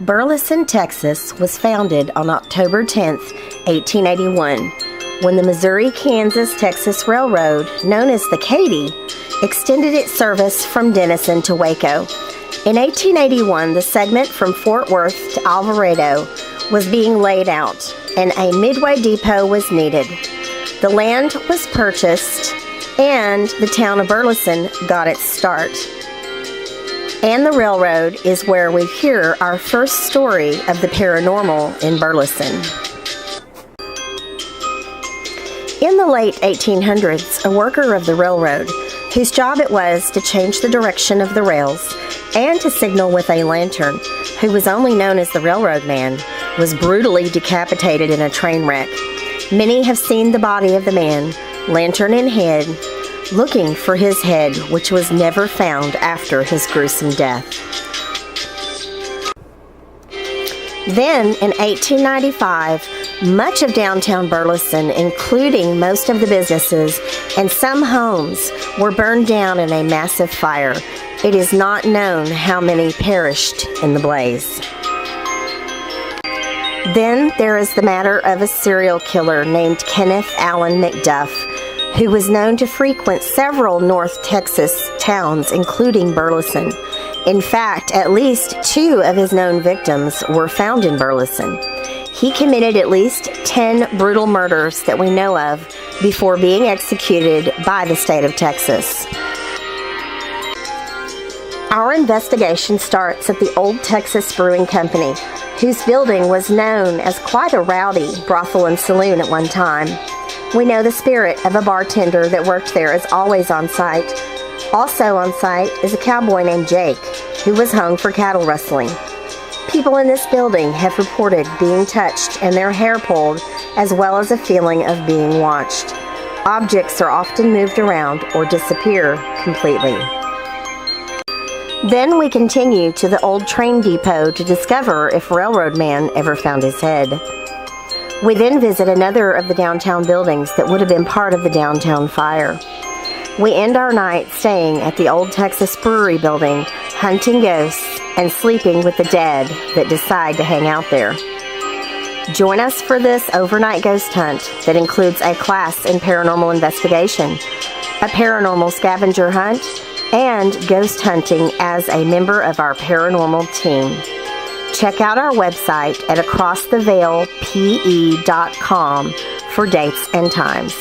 Burleson, Texas was founded on October 10, 1881, when the Missouri-Kansas-Texas Railroad, known as the Katy, extended its service from Denison to Waco. In 1881, the segment from Fort Worth to Alvarado was being laid out, and a midway depot was needed. The land was purchased, and the town of Burleson got its start. And the railroad is where we hear our first story of the paranormal in Burleson. In the late 1800s, a worker of the railroad, whose job it was to change the direction of the rails and to signal with a lantern, who was only known as the Railroad Man, was brutally decapitated in a train wreck. Many have seen the body of the man, lantern in hand, looking for his head, which was never found after his gruesome death. Then, in 1895, much of downtown Burleson, including most of the businesses and some homes, were burned down in a massive fire. It is not known how many perished in the blaze. Then there is the matter of a serial killer named Kenneth Allen McDuff, who was known to frequent several North Texas towns, including Burleson. In fact, at least 2 of his known victims were found in Burleson. He committed at least 10 brutal murders that we know of before being executed by the state of Texas. Our investigation starts at the Old Texas Brewing Company, whose building was known as quite a rowdy brothel and saloon at one time. We know the spirit of a bartender that worked there is always on site. Also on site is a cowboy named Jake, who was hung for cattle rustling. People in this building have reported being touched and their hair pulled, as well as a feeling of being watched. Objects are often moved around or disappear completely. Then we continue to the old train depot to discover if Railroad Man ever found his head. We then visit another of the downtown buildings that would have been part of the downtown fire. We end our night staying at the Old Texas Brewery building, hunting ghosts and sleeping with the dead that decide to hang out there. Join us for this overnight ghost hunt that includes a class in paranormal investigation, a paranormal scavenger hunt, and ghost hunting as a member of our paranormal team. Check out our website at acrosstheveilpe.com for dates and times.